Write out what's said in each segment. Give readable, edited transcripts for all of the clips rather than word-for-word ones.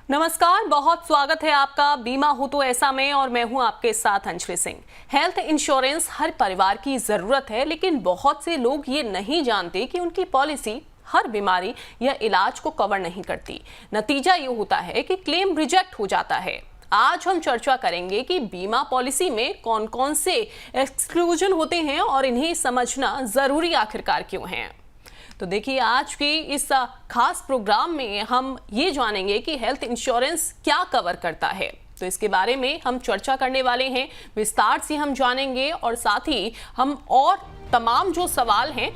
नमस्कार, बहुत स्वागत है आपका बीमा हो तो ऐसा में। और मैं हूं आपके साथ अंजलि सिंह। हेल्थ इंश्योरेंस हर परिवार की जरूरत है, लेकिन बहुत से लोग ये नहीं जानते कि उनकी पॉलिसी हर बीमारी या इलाज को कवर नहीं करती। नतीजा ये होता है कि क्लेम रिजेक्ट हो जाता है। आज हम चर्चा करेंगे कि बीमा पॉलिसी में कौन कौन से एक्सक्लूजन होते हैं और इन्हें समझना जरूरी आखिरकार क्यों है। तो देखिए, आज की इस खास प्रोग्राम में हम ये जानेंगे कि हेल्थ इंश्योरेंस क्या कवर करता है। तो इसके बारे में हम चर्चा करने वाले हैं, विस्तार से हम जानेंगे और साथ ही हम और तमाम जो सवाल हैं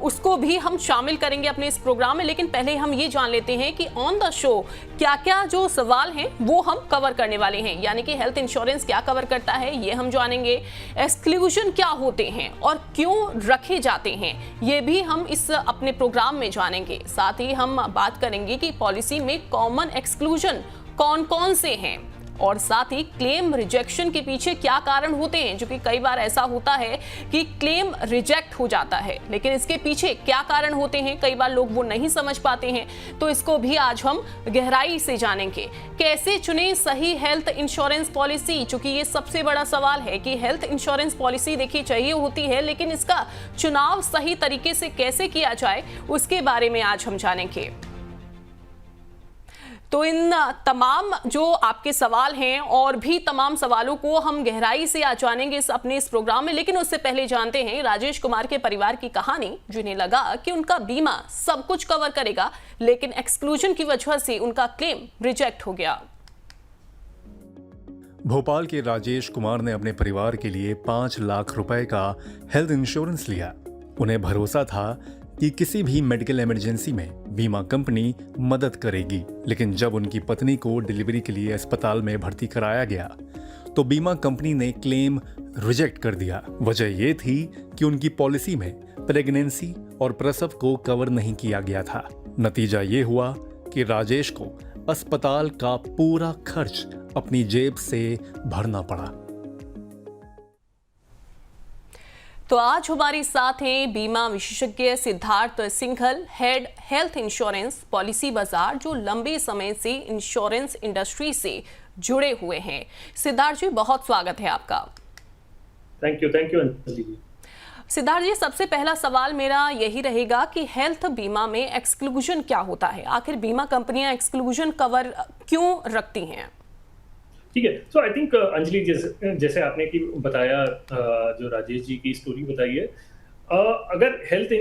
उसको भी हम शामिल करेंगे अपने इस प्रोग्राम में। लेकिन पहले हम ये जान लेते हैं कि ऑन द शो क्या क्या जो सवाल हैं वो हम कवर करने वाले हैं, यानी कि हेल्थ इंश्योरेंस क्या कवर करता है ये हम जानेंगे। एक्सक्लूजन क्या होते हैं और क्यों रखे जाते हैं ये भी हम इस अपने प्रोग्राम में जानेंगे। साथ ही हम बात करेंगे कि पॉलिसी में कॉमन एक्सक्लूजन कौन कौन से हैं और साथ ही क्लेम रिजेक्शन के पीछे क्या कारण होते हैं, जो कि कई बार ऐसा होता है कि क्लेम रिजेक्ट हो जाता है, लेकिन इसके पीछे क्या कारण होते हैं कई बार लोग वो नहीं समझ पाते हैं। तो इसको भी आज हम गहराई से जानेंगे। कैसे चुने सही हेल्थ इंश्योरेंस पॉलिसी, चूंकि ये सबसे बड़ा सवाल है कि हेल्थ इंश्योरेंस पॉलिसी देखिए चाहिए होती है, लेकिन इसका चुनाव सही तरीके से कैसे किया जाए उसके बारे में आज हम जानेंगे। तो इन तमाम जो आपके सवाल हैं और भी तमाम सवालों को हम गहराई से आज जानेंगे अपने इस प्रोग्राम में। लेकिन उससे पहले जानते हैं राजेश कुमार के परिवार की कहानी, जिन्हें लगा कि उनका बीमा सब कुछ कवर करेगा, लेकिन एक्सक्लूजन की वजह से उनका क्लेम रिजेक्ट हो गया। भोपाल के राजेश कुमार ने अपने परिवार के लिए 5 लाख रुपए का हेल्थ इंश्योरेंस लिया। उन्हें भरोसा था कि किसी भी मेडिकल इमरजेंसी में बीमा कंपनी मदद करेगी। लेकिन जब उनकी पत्नी को डिलीवरी के लिए अस्पताल में भर्ती कराया गया तो बीमा कंपनी ने क्लेम रिजेक्ट कर दिया। वजह यह थी कि उनकी पॉलिसी में प्रेगनेंसी और प्रसव को कवर नहीं किया गया था। नतीजा ये हुआ कि राजेश को अस्पताल का पूरा खर्च अपनी जेब से भरना पड़ा। तो आज हमारे साथ हैं बीमा विशेषज्ञ Siddharth Singhal, head health insurance policy बाजार, जो लंबे समय से इंश्योरेंस इंडस्ट्री से जुड़े हुए हैं। सिद्धार्थ जी, बहुत स्वागत है आपका। थैंक यू अंजलि जी। सिद्धार्थ जी, सबसे पहला सवाल मेरा यही रहेगा कि हेल्थ बीमा में एक्सक्लूजन क्या होता है? आखिर बीमा कंपनियां एक्सक्लूजन कवर क्यों रखती हैं? ठीक है, सो आई थिंक अंजलि, जैसे आपने की बताया, जो राजेश जी की स्टोरी बताई है, अगर हेल्थ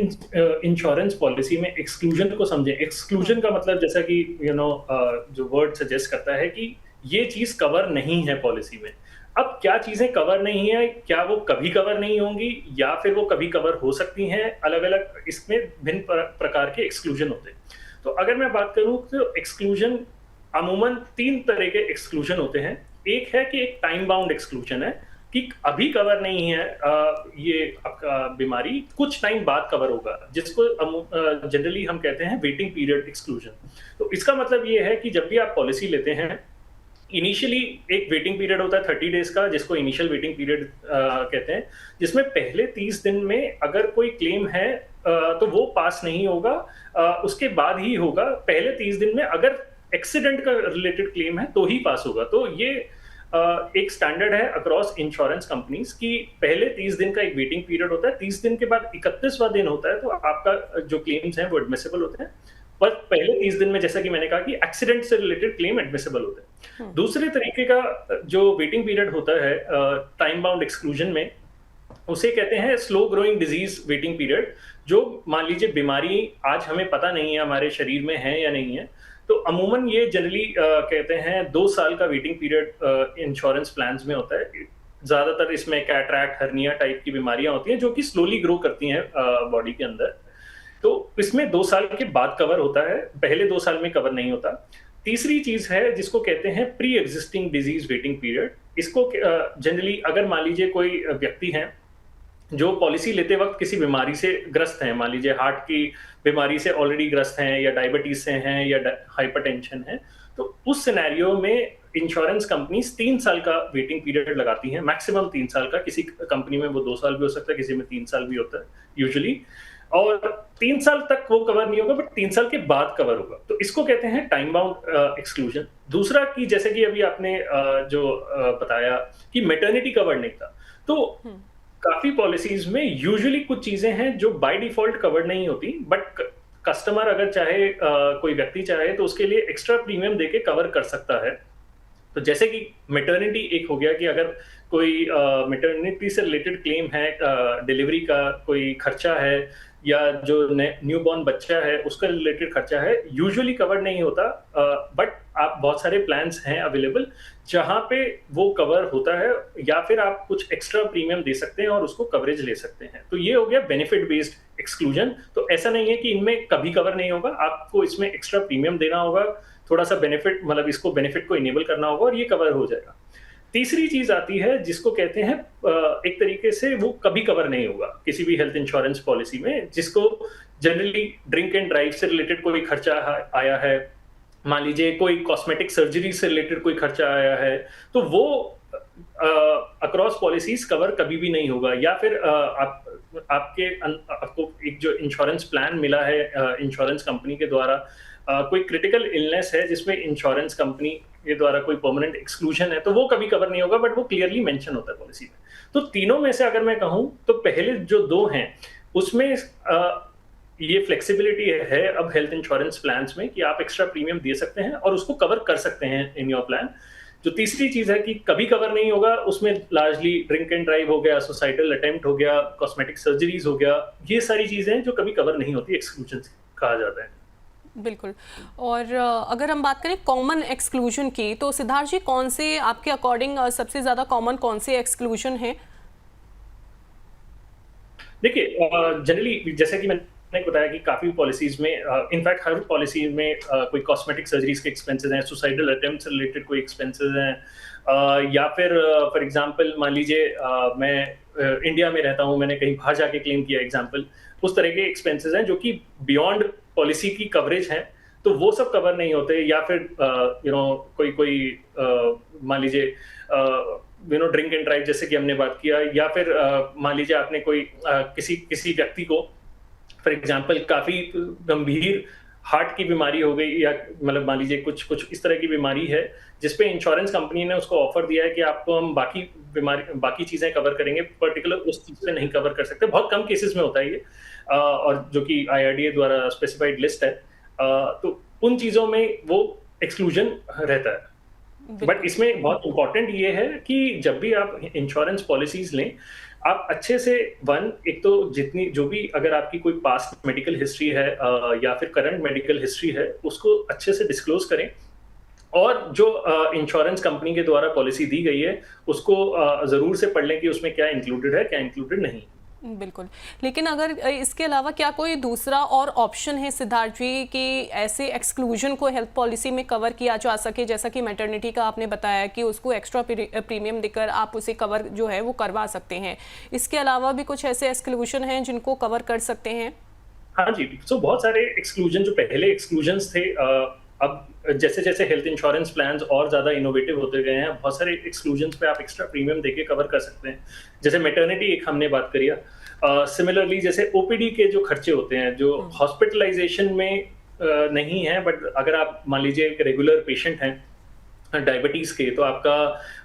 इंश्योरेंस पॉलिसी में एक्सक्लूजन को समझें। एक्सक्लूजन का मतलब जैसा कि जो वर्ड सजेस्ट करता है कि ये चीज कवर नहीं है पॉलिसी में। अब क्या चीजें कवर नहीं है, क्या वो कभी कवर नहीं होंगी या फिर वो कभी कवर हो सकती हैं, अलग अलग इसमें भिन्न प्रकार के एक्सक्लूजन होते हैं। तो अगर मैं बात करूं तो एक्सक्लूजन अमूमन 3 तरह के एक्सक्लूजन होते हैं। एक है कि एक टाइम बाउंड एक्सक्लूजन है कि अभी कवर नहीं है ये आपका बीमारी, कुछ टाइम बाद कवर होगा, जिसको जनरली हम कहते हैं वेटिंग पीरियड एक्सक्लूजन। तो इसका मतलब ये है कि जब भी आप पॉलिसी लेते हैं, इनिशियली एक वेटिंग पीरियड होता है 30 डेज का, जिसको इनिशियल वेटिंग पीरियड कहते हैं, जिसमें पहले 30 दिन में अगर कोई क्लेम है तो वो पास नहीं होगा, उसके बाद ही होगा। पहले 30 दिन में अगर एक्सीडेंट का रिलेटेड क्लेम है तो ही पास होगा। तो ये एक स्टैंडर्ड है अक्रॉस इंश्योरेंस कंपनीज की पहले 30 दिन का एक वेटिंग पीरियड होता है। 30 दिन के बाद 31वां दिन होता है तो आपका जो क्लेम्स हैं वो एडमिसेबल होते हैं। पर पहले 30 दिन में, जैसा कि मैंने कहा, कि एक्सीडेंट से रिलेटेड क्लेम एडमिसेबल होते हैं। दूसरे तरीके का जो वेटिंग पीरियड होता है टाइम बाउंड एक्सक्लूजन में, उसे कहते हैं slow growing disease waiting period. जो मान लीजिए बीमारी आज हमें पता नहीं है हमारे शरीर में है या नहीं है, तो अमूमन ये जनरली कहते हैं 2 साल का वेटिंग पीरियड इंश्योरेंस प्लान्स में होता है। ज्यादातर इसमें कैटरैक्ट, हर्निया टाइप की बीमारियां होती हैं जो कि स्लोली ग्रो करती हैं बॉडी के अंदर। तो इसमें 2 साल के बाद कवर होता है, पहले 2 साल में कवर नहीं होता। तीसरी चीज है जिसको कहते हैं pre existing disease waiting period. इसको जनरली अगर मान लीजिए कोई व्यक्ति है जो पॉलिसी लेते वक्त किसी बीमारी से ग्रस्त हैं, मान लीजिए हार्ट की बीमारी से ऑलरेडी ग्रस्त हैं या डायबिटीज से हैं या हाइपरटेंशन है, तो उस सिनेरियो में इंश्योरेंस कंपनीज 3 साल का वेटिंग पीरियड लगाती हैं, मैक्सिमम 3 साल का। किसी कंपनी में वो 2 साल भी हो सकता है, किसी में 3 साल भी होता है यूजुअली। और 3 साल तक वो कवर नहीं होगा, बट 3 साल के बाद कवर होगा। तो इसको कहते हैं टाइम बाउंड एक्सक्लूजन। दूसरा कि जैसे कि अभी आपने बताया कि मैटरनिटी कवर नहीं था, तो काफी पॉलिसीज में यूजुअली कुछ चीजें हैं जो बाय डिफॉल्ट कवर नहीं होती, बट कस्टमर अगर चाहे, कोई व्यक्ति चाहे तो उसके लिए एक्स्ट्रा प्रीमियम देके कवर कर सकता है। तो जैसे कि मैटरनिटी एक हो गया कि अगर कोई मैटरनिटी से रिलेटेड क्लेम है, डिलीवरी का कोई खर्चा है, या जो न्यू बॉर्न बच्चा है उसका रिलेटेड खर्चा है, यूजुअली कवर नहीं होता, बट आप बहुत सारे प्लान्स हैं अवेलेबल जहां पे वो कवर होता है, या फिर आप कुछ एक्स्ट्रा प्रीमियम दे सकते हैं और उसको कवरेज ले सकते हैं। तो ये हो गया बेनिफिट बेस्ड एक्सक्लूजन। तो ऐसा नहीं है कि इनमें कभी कवर नहीं होगा, आपको इसमें एक्स्ट्रा प्रीमियम देना होगा, थोड़ा सा बेनिफिट, मतलब इसको बेनिफिट को इनेबल करना होगा और ये कवर हो जाएगा। तीसरी चीज आती है जिसको कहते हैं, एक तरीके से वो कभी कवर नहीं होगा किसी भी हेल्थ इंश्योरेंस पॉलिसी में, जिसको जनरली ड्रिंक एंड ड्राइव से रिलेटेड कोई खर्चा आया है, मान लीजिए कोई कॉस्मेटिक सर्जरी से रिलेटेड कोई खर्चा आया है, तो वो अक्रॉस पॉलिसीज कवर कभी भी नहीं होगा। या फिर आपको एक जो इंश्योरेंस प्लान मिला है इंश्योरेंस कंपनी के द्वारा, कोई क्रिटिकल इलनेस है जिसमें इंश्योरेंस कंपनी के द्वारा कोई परमानेंट एक्सक्लूजन है, तो वो कभी कवर नहीं होगा, बट वो क्लियरली मेंशन होता है पॉलिसी में। तो तीनों में से अगर मैं कहूं तो पहले जो दो हैं उसमें ये फ्लेक्सिबिलिटी है अब हेल्थ इंश्योरेंस प्लान्स में कि आप एक्स्ट्रा प्रीमियम दे सकते हैं और उसको कवर कर सकते हैं इन योर प्लान। जो तीसरी चीज है कि कभी कवर नहीं होगा, उसमें लार्जली ड्रिंक एंड ड्राइव हो गया, सुसाइडल अटेम्प्ट हो गया, कॉस्मेटिक सर्जरीज हो गया, ये सारी चीजें जो कभी कवर नहीं होती, एक्सक्लूजन कहा जाता है। बिल्कुल। और अगर हम बात करें कॉमन एक्सक्लूजन की, तो सिद्धार्थ जी कौन से आपके अकॉर्डिंग सबसे ज्यादा कॉमन कौन से एक्सक्लूजन है? देखिए, जनरली जैसे कि मैंने बताया कि काफी पॉलिसीज में, इनफैक्ट हर पॉलिसी में कोई कॉस्मेटिक सर्जरीज के एक्सपेंसेस हैं, सुसाइडल अटेम्प्ट से रिलेटेड कोई एक्सपेंसेस हैं, या फिर फॉर एग्जांपल मान लीजिए मैं इंडिया में रहता हूं, मैंने कहीं बाहर जाके क्लेम किया एग्जांपल, उस तरह के एक्सपेंसेस हैं जो कि बियॉन्ड पॉलिसी की कवरेज है, तो वो सब कवर नहीं होते। या फिर कोई मान लीजिए ड्रिंक एंड ड्राइव जैसे कि हमने बात किया, या फिर मान लीजिए आपने कोई किसी व्यक्ति को फॉर एग्जांपल काफी गंभीर हार्ट की बीमारी हो गई, या मतलब मान लीजिए कुछ इस तरह की बीमारी है जिसपे इंश्योरेंस कंपनी ने उसको ऑफर दिया है कि आपको हम बाकी चीजें कवर करेंगे, पर्टिकुलर उस चीज पे नहीं कवर कर सकते। बहुत कम केसेस में होता है ये, और जो कि IRDA द्वारा स्पेसिफाइड लिस्ट है, तो उन चीजों में वो एक्सक्लूजन रहता है। बट इसमें बहुत इंपॉर्टेंट ये है कि जब भी आप इंश्योरेंस पॉलिसीज लें, आप अच्छे से एक तो जो भी अगर आपकी कोई पास्ट मेडिकल हिस्ट्री है या फिर करंट मेडिकल हिस्ट्री है, उसको अच्छे से डिस्क्लोज करें, और जो इंश्योरेंस कंपनी के द्वारा पॉलिसी दी गई है उसको जरूर से पढ़ लें कि उसमें क्या इंक्लूडेड है, क्या इंक्लूडेड नहीं। बिल्कुल। लेकिन अगर इसके अलावा क्या कोई दूसरा और ऑप्शन है सिद्धार्थ जी कि ऐसे एक्सक्लूजन को हेल्थ पॉलिसी में कवर किया जा सके, जैसा कि मैटरनिटी का आपने बताया कि उसको एक्स्ट्रा प्रीमियम देकर आप उसे कवर जो है वो करवा सकते हैं, इसके अलावा भी कुछ ऐसे एक्सक्लूजन हैं जिनको कवर कर सकते हैं? हाँ जी, बहुत सारे एक्सक्लूजन जो पहले एक्सक्लूजन्स थे, अब जैसे जैसे हेल्थ इंश्योरेंस प्लान्स और ज्यादा इनोवेटिव होते गए हैं, बहुत सारे एक्सक्लूजन्स पे आप एक्स्ट्रा प्रीमियम देके कवर कर सकते हैं। जैसे मैटरनिटी एक हमने बात करी, सिमिलरली जैसे OPD के जो खर्चे होते हैं जो हॉस्पिटलाइजेशन में नहीं है, बट अगर आप मान लीजिए एक रेगुलर पेशेंट हैं डायबिटीज के, तो आपका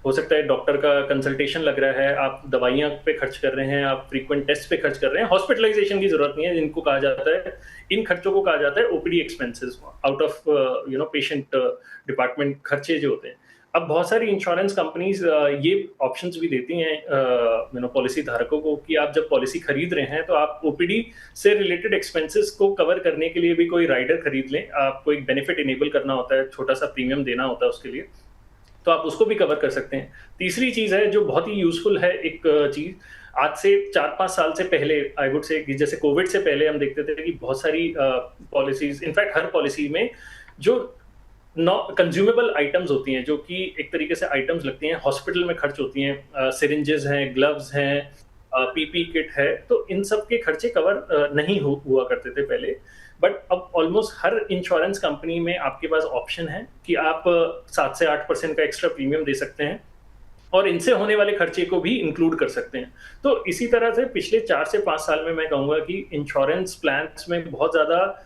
हो सकता है डॉक्टर का कंसल्टेशन लग रहा है, आप दवाइयां पे खर्च कर रहे हैं, आप फ्रीक्वेंट टेस्ट पे खर्च कर रहे हैं, हॉस्पिटलाइजेशन की जरूरत नहीं है, इनको कहा जाता है, इन खर्चों को कहा जाता है OPD expenses, out of patient department खर्चे जो होते हैं। अब बहुत सारी इंश्योरेंस कंपनीज ये ऑप्शंस भी देती हैं पॉलिसी धारकों को कि आप जब पॉलिसी खरीद रहे हैं तो आप OPD से रिलेटेड एक्सपेंसेस को कवर करने के लिए भी कोई राइडर खरीद लें, आपको एक बेनिफिट इनेबल करना होता है, छोटा सा प्रीमियम देना होता है उसके लिए, तो आप उसको भी कवर कर सकते हैं। तीसरी चीज है जो बहुत ही यूजफुल है, एक चीज आज से 4-5 साल से पहले, आई वुड से जैसे कोविड से पहले हम देखते थे कि बहुत सारी पॉलिसीज, इनफैक्ट हर पॉलिसी में जो कंज्यूमेबल आइटम्स होती हैं, जो कि एक तरीके से आइटम्स लगती हैं, हॉस्पिटल में खर्च होती हैं, सिरिंजेस हैं, ग्लव्स हैं, PP किट है, तो इन सब के खर्चे कवर नहीं हुआ करते थे पहले। बट अब ऑलमोस्ट हर इंश्योरेंस कंपनी में आपके पास ऑप्शन है कि आप 7 से 8% का एक्स्ट्रा प्रीमियम दे सकते हैं, और इनसे होने वाले खर्चे को भी इंक्लूड कर सकते हैं। तो इसी तरह से पिछले 4 से 5 साल में मैं कहूँगा कि इंश्योरेंस प्लान्स में बहुत ज़्यादा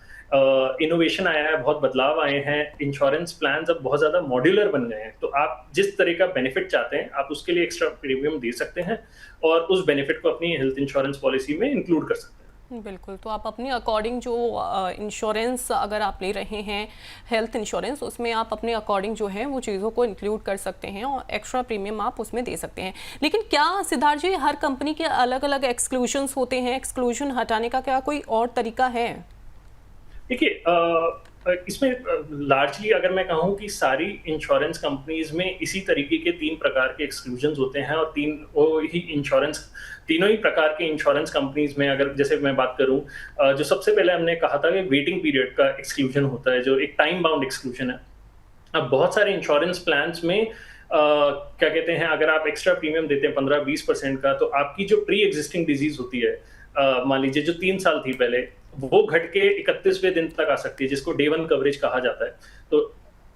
इनोवेशन आया है, बहुत बदलाव आए हैं। इंश्योरेंस प्लान्स अब बहुत ज़्यादा मॉड्यूलर बन गए हैं। तो आप जिस तरह का बेनिफिट चाहते हैं, आप उसके लिए एक्स्ट्रा प्रीमियम दे सकते हैं और उस बेनिफिट को अपनी हेल्थ इंश्योरेंस पॉलिसी में इंक्लूड कर सकते हैं। बिल्कुल, तो आप अपने अकॉर्डिंग जो इंश्योरेंस अगर आप ले रहे हैं हेल्थ इंश्योरेंस, उसमें आप अपने अकॉर्डिंग जो है वो चीज़ों को इंक्लूड कर सकते हैं और एक्स्ट्रा प्रीमियम आप उसमें दे सकते हैं। लेकिन क्या सिद्धार्थ जी, हर कंपनी के अलग अलग एक्सक्लूजन्स होते हैं? एक्सक्लूजन हटाने का क्या कोई और तरीका है? देखिए, इसमें लार्जली अगर मैं कहूँ कि सारी इंश्योरेंस कंपनीज में इसी तरीके के 3 प्रकार के एक्सक्लूजन्स होते हैं और तीनों ही प्रकार के इंश्योरेंस कंपनीज में अगर जैसे मैं बात करूँ, जो सबसे पहले हमने कहा था कि वेटिंग पीरियड का एक्सक्लूजन होता है, जो एक टाइम बाउंड एक्सक्लूजन है। अब बहुत सारे इंश्योरेंस प्लान्स में क्या कहते हैं, अगर आप एक्स्ट्रा प्रीमियम देते हैं 15-20% का, तो आपकी जो प्री एग्जिस्टिंग डिजीज होती है, मान लीजिए जो 3 साल थी पहले, वो घट के 31वें दिन तक आ सकती है, जिसको डे 1 कवरेज कहा जाता है। तो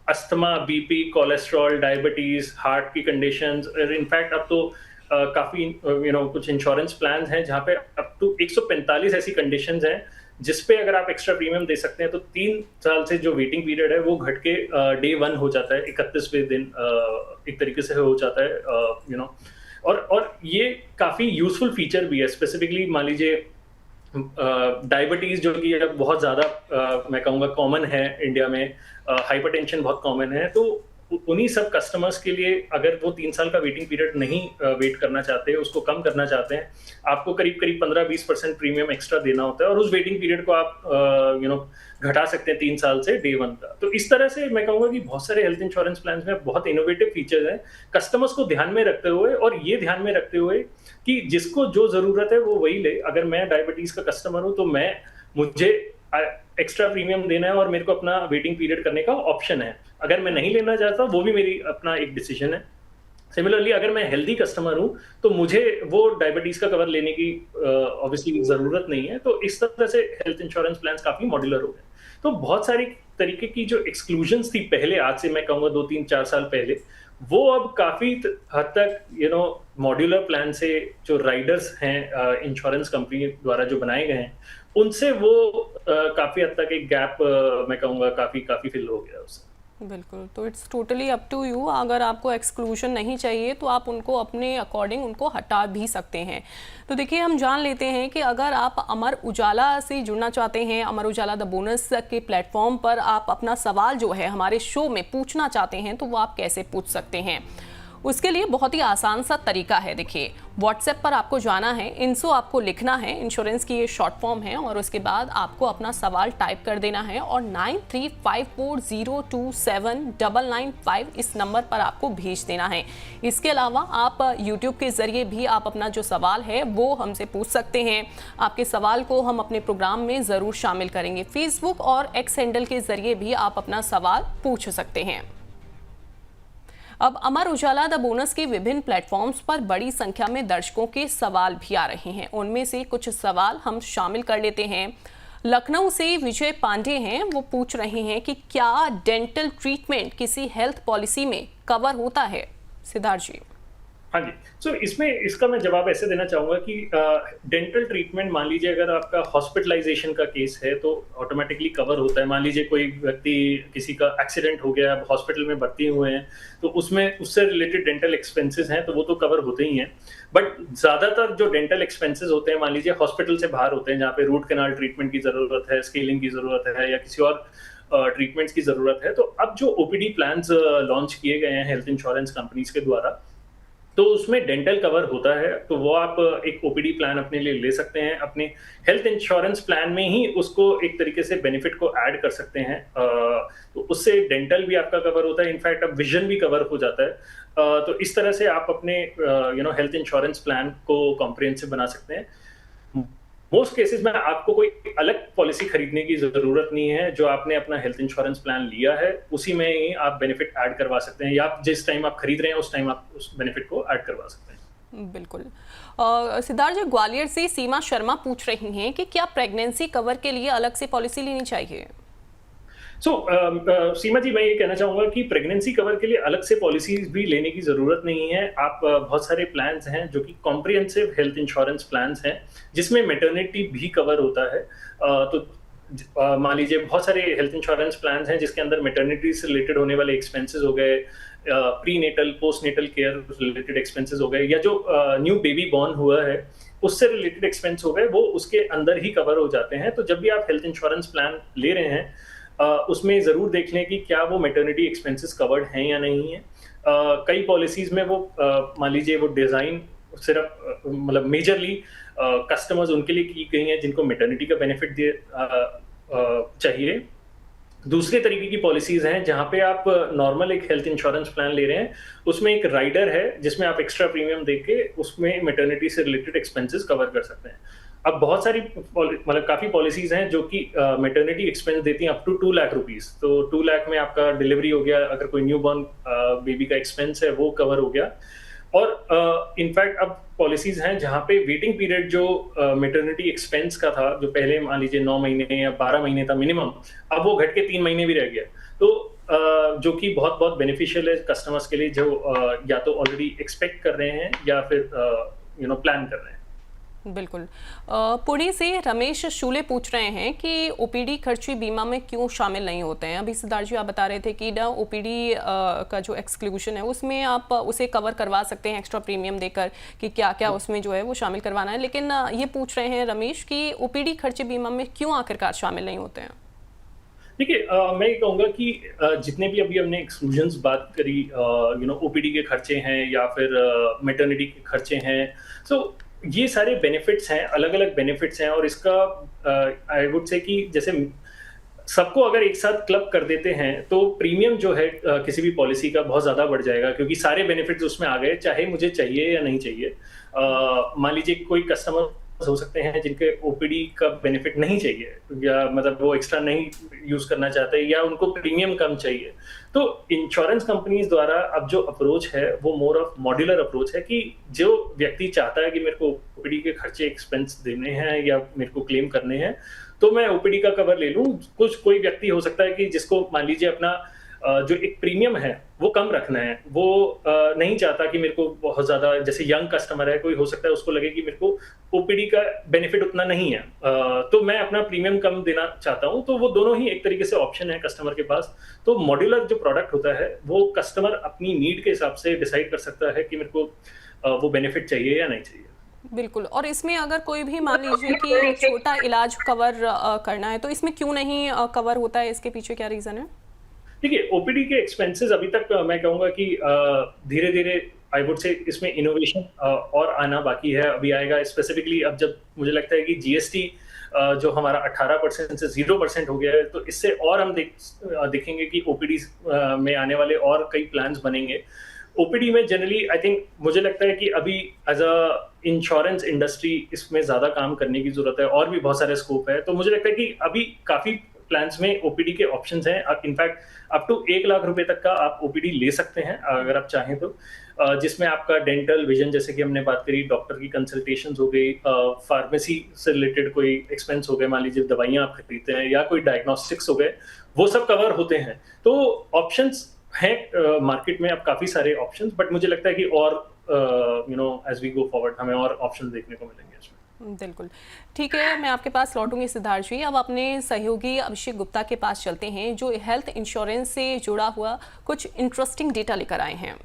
asthma, BP, cholesterol, diabetes, heart की कंडीशंस, और इनफैक्ट अब तो काफी कुछ इंश्योरेंस प्लान हैं जहाँ पे अप टू 145 ऐसी कंडीशंस हैं जिसपे अगर आप एक्स्ट्रा प्रीमियम दे सकते हैं, तो 3 साल से जो वेटिंग पीरियड है वो घट के डे 1 हो जाता है, 31वें दिन एक तरीके से हो जाता है। और ये काफी यूजफुल फीचर भी है। स्पेसिफिकली मान लीजिए डायबिटीज जो कि अब बहुत ज्यादा मैं कहूँगा कॉमन है इंडिया में, हाइपरटेंशन बहुत कॉमन है, तो उन्हीं सब कस्टमर्स के लिए अगर वो 3 साल का वेटिंग पीरियड नहीं वेट करना चाहते, उसको कम करना चाहते हैं, आपको करीब 15-20% प्रीमियम एक्स्ट्रा देना होता है और उस वेटिंग पीरियड को आप घटा सकते हैं 3 साल से डे 1 का। तो इस तरह से मैं कहूँगा कि बहुत सारे हेल्थ इंश्योरेंस प्लान में बहुत इनोवेटिव फीचर्स हैं, कस्टमर्स को ध्यान में रखते हुए, और ये ध्यान में रखते हुए कि जिसको जो जरूरत है वो वही ले। अगर मैं डायबिटीज का कस्टमर हूँ तो मुझे एक्स्ट्रा प्रीमियम देना है और मेरे को अपना वेटिंग पीरियड करने का ऑप्शन है। अगर मैं नहीं लेना चाहता, वो भी मेरी अपना एक डिसीजन है। सिमिलरली अगर मैं हेल्दी कस्टमर हूँ तो मुझे वो डायबिटीज का कवर लेने की ऑब्वियसली जरूरत नहीं है। तो इस तरह से हेल्थ इंश्योरेंस प्लान काफी मॉड्यूलर हो गए। तो बहुत सारी तरीके की जो एक्सक्लूजन्स थी पहले, आज से मैं कहूँगा 2-3-4 साल पहले, वो अब काफी हद तक मॉड्यूलर प्लान से जो राइडर्स हैं इंश्योरेंस कंपनी द्वारा जो बनाए गए हैं, उनसे वो काफी हद तक एक गैप मैं कहूँगा काफी फिल हो गया उससे। बिल्कुल, तो it's totally up to you. अगर आपको एक्सक्लूजन नहीं चाहिए तो आप उनको अपने अकॉर्डिंग उनको हटा भी सकते हैं। तो देखिए, हम जान लेते हैं कि अगर आप अमर उजाला से जुड़ना चाहते हैं, अमर उजाला द बोनस के प्लेटफॉर्म पर आप अपना सवाल जो है हमारे शो में पूछना चाहते हैं, तो वो आप कैसे पूछ सकते हैं? उसके लिए बहुत ही आसान सा तरीका है। देखिए, व्हाट्सएप पर आपको जाना है, इनसो आपको लिखना है, इंश्योरेंस की ये शॉर्ट फॉर्म है, और उसके बाद आपको अपना सवाल टाइप कर देना है और 9354027995 इस नंबर पर आपको भेज देना है। इसके अलावा आप यूट्यूब के ज़रिए भी आप अपना जो सवाल है वो हमसे पूछ सकते हैं। आपके सवाल को हम अपने प्रोग्राम में ज़रूर शामिल करेंगे। फेसबुक और एक्स हैंडल के ज़रिए भी आप अपना सवाल पूछ सकते हैं। अब अमर उजाला द बोनस के विभिन्न प्लेटफॉर्म्स पर बड़ी संख्या में दर्शकों के सवाल भी आ रहे हैं। उनमें से कुछ सवाल हम शामिल कर लेते हैं। लखनऊ से विजय पांडे हैं, वो पूछ रहे हैं कि क्या डेंटल ट्रीटमेंट किसी हेल्थ पॉलिसी में कवर होता है? सिद्धार्थ जी। हाँ जी, इसका मैं जवाब ऐसे देना चाहूँगा कि डेंटल ट्रीटमेंट, मान लीजिए अगर आपका हॉस्पिटलाइजेशन का केस है तो ऑटोमेटिकली कवर होता है। मान लीजिए कोई व्यक्ति, किसी का एक्सीडेंट हो गया, हॉस्पिटल में भर्ती हुए हैं, तो उससे रिलेटेड डेंटल एक्सपेंसेस हैं तो वो तो कवर होते ही हैं। बट ज़्यादातर जो डेंटल एक्सपेंसेस होते हैं, मान लीजिए हॉस्पिटल से बाहर होते हैं, जहाँ पे रूट कैनाल ट्रीटमेंट की ज़रूरत है, स्केलिंग की ज़रूरत है या किसी और ट्रीटमेंट्स की ज़रूरत है, तो अब जो ओपीडी प्लान्स लॉन्च किए गए हैं हेल्थ इंश्योरेंस कंपनीज के द्वारा, तो उसमें डेंटल कवर होता है। तो वो आप एक ओपीडी प्लान अपने लिए ले सकते हैं, अपने हेल्थ इंश्योरेंस प्लान में ही उसको एक तरीके से बेनिफिट को ऐड कर सकते हैं। तो उससे डेंटल भी आपका कवर होता है, इनफैक्ट अब विजन भी कवर हो जाता है। तो इस तरह से आप अपने हेल्थ इंश्योरेंस प्लान को कॉम्प्रिहेंसिव बना सकते हैं। मोस्ट केसेस में आपको कोई अलग पॉलिसी खरीदने की जरूरत नहीं है। जो आपने अपना हेल्थ इंश्योरेंस प्लान लिया है उसी में ही आप बेनिफिट ऐड करवा सकते हैं, या जिस टाइम आप खरीद रहे हैं उस टाइम आप उस बेनिफिट को ऐड करवा सकते हैं। बिल्कुल। सिद्धार्थ जी, ग्वालियर से सीमा शर्मा पूछ रही हैं कि क्या प्रेगनेंसी कवर के लिए अलग से पॉलिसी लेनी चाहिए? सीमा जी, मैं ये कहना चाहूँगा कि प्रेगनेंसी कवर के लिए अलग से पॉलिसीज़ भी लेने की ज़रूरत नहीं है। आप बहुत सारे प्लान्स हैं जो कि कॉम्प्रिहेंसिव हेल्थ इंश्योरेंस प्लान्स हैं, जिसमें मैटरनिटी भी कवर होता है। मान लीजिए बहुत सारे हेल्थ इंश्योरेंस प्लान्स हैं जिसके अंदर मैटरनिटी से रिलेटेड होने वाले एक्सपेंसेस हो गए, prenatal, postnatal care related expenses हो गए, या जो न्यू बेबी बॉर्न हुआ है उससे रिलेटेड एक्सपेंस हो गए, वो उसके अंदर ही कवर हो जाते हैं। तो जब भी आप हेल्थ इंश्योरेंस प्लान ले रहे हैं, उसमें ज़रूर देख लें कि क्या वो मैटरनिटी एक्सपेंसेस कवर्ड हैं या नहीं है। कई पॉलिसीज़ में वो मान लीजिए वो डिज़ाइन सिर्फ मतलब मेजरली कस्टमर्स उनके लिए की गई हैं जिनको मैटरनिटी का बेनिफिट चाहिए। दूसरे तरीके की पॉलिसीज़ हैं जहाँ पे आप नॉर्मल एक हेल्थ इंश्योरेंस प्लान ले रहे हैं, उसमें एक राइडर है जिसमें आप एक्स्ट्रा प्रीमियम देके उसमें मैटरनिटी से रिलेटेड एक्सपेंसेस कवर कर सकते हैं। अब बहुत सारी मतलब काफ़ी पॉलिसीज़ हैं जो कि मैटरनिटी एक्सपेंस देती हैं अप टू 2 लाख रुपीज़। तो 2 लाख में आपका डिलीवरी हो गया, अगर कोई न्यू बॉर्न बेबी का एक्सपेंस है वो कवर हो गया। और इनफैक्ट अब पॉलिसीज़ हैं जहाँ पे वेटिंग पीरियड जो मैटरनिटी एक्सपेंस का था, जो पहले मान लीजिए 9 महीने या 12 महीने था मिनिमम, अब वो घट के 3 महीने भी रह गया। तो जो कि बहुत बहुत बेनिफिशियल है कस्टमर्स के लिए जो या तो ऑलरेडी एक्सपेक्ट कर रहे हैं या फिर प्लान कर रहे हैं। बिल्कुल। पुणे से रमेश शूले पूछ रहे हैं कि ओपीडी खर्ची बीमा में क्यों शामिल नहीं होते हैं। अभी सिद्धार्थ जी आप बता रहे थे कि ना ओपीडी का जो एक्सक्लूजन है उसमें आप उसे कवर करवा सकते हैं एक्स्ट्रा प्रीमियम देकर कि क्या क्या उसमें जो है वो शामिल करवाना है, लेकिन ये पूछ रहे हैं रमेश कि ओपीडी खर्ची बीमा में क्यों आखिरकार शामिल नहीं होते हैं। देखिए, मैं ये कहूँगा कि जितने भी अभी हमने एक्सक्लूजन्स बात करी, ओपीडी के खर्चे हैं या फिर मैटरनिटी के खर्चे हैं, सो ये सारे बेनिफिट्स हैं, अलग अलग बेनिफिट्स हैं। और इसका आई वुड से कि जैसे सबको अगर एक साथ क्लब कर देते हैं तो प्रीमियम जो है किसी भी पॉलिसी का बहुत ज़्यादा बढ़ जाएगा, क्योंकि सारे बेनिफिट्स उसमें आ गए, चाहे मुझे चाहिए या नहीं चाहिए। मान लीजिए कोई कस्टमर हो सकते हैं जिनके ओपीडी का बेनिफिट नहीं चाहिए, या मतलब वो एक्स्ट्रा नहीं यूज करना चाहते, या उनको प्रीमियम कम चाहिए। तो इंश्योरेंस कंपनीज द्वारा अब जो अप्रोच है वो मोर ऑफ मॉड्यूलर अप्रोच है कि जो व्यक्ति चाहता है कि मेरे को ओपीडी के खर्चे एक्सपेंस देने हैं या मेरे को क्लेम करने हैं, तो मैं ओपीडी का कवर ले लूं। कोई व्यक्ति हो सकता है कि जिसको मान लीजिए अपना जो एक प्रीमियम है वो कम रखना है, वो नहीं चाहता कि मेरे को बहुत ज़्यादा, जैसे यंग कस्टमर है, कोई हो सकता है उसको लगे कि मेरे को ओपीडी का बेनिफिट उतना नहीं है, तो मैं अपना प्रीमियम कम देना चाहता हूं। तो वो दोनों ही एक तरीके से ऑप्शन है कस्टमर के पास। तो मॉड्यूलर जो प्रोडक्ट होता है वो कस्टमर अपनी नीड के हिसाब से डिसाइड कर सकता है कि मेरे को वो बेनिफिट चाहिए या नहीं चाहिए। बिल्कुल। और इसमें अगर कोई भी मान लीजिए कि छोटा इलाज कवर करना है तो इसमें क्यों नहीं कवर होता है, इसके पीछे क्या रीज़न है? देखिए, ओपीडी के एक्सपेंसेस अभी तक मैं कहूँगा कि धीरे धीरे आई वुड से इसमें इनोवेशन और आना बाकी है, अभी आएगा। स्पेसिफिकली अब जब मुझे लगता है कि जीएसटी जो हमारा 18% से 0% हो गया है, तो इससे और हम देखेंगे कि ओपीडी में आने वाले और कई प्लान्स बनेंगे। ओपीडी में जनरली आई थिंक मुझे लगता है कि अभी एज अ इंश्योरेंस इंडस्ट्री इसमें ज़्यादा काम करने की ज़रूरत है, और भी बहुत सारे स्कोप है। तो मुझे लगता है कि अभी काफ़ी प्लान्स में ओपीडी के ऑप्शंस हैं। आप इनफैक्ट अप टू 1 लाख रुपए तक का आप ओपीडी ले सकते हैं अगर आप चाहें तो, जिसमें आपका डेंटल, विजन, जैसे कि हमने बात करी, डॉक्टर की कंसल्टेशंस हो गई, फार्मेसी से रिलेटेड कोई एक्सपेंस हो गए, मान लीजिए दवाइयाँ आप खरीदते हैं, या कोई डायग्नोस्टिक्स हो गए, वो सब कवर होते हैं। तो ऑप्शंस हैं मार्केट में अब काफ़ी सारे ऑप्शंस, बट मुझे लगता है कि और एज वी गो फॉरवर्ड हमें और ऑप्शंस देखने को मिलेंगे इसमें। बिल्कुल ठीक है, मैं आपके पास लौटूंगी सिद्धार्थ जी। अब अपने सहयोगी अभिषेक गुप्ता के पास चलते हैं जो हेल्थ इंश्योरेंस से जुड़ा हुआ कुछ इंटरेस्टिंग डेटा लेकर आए हैं।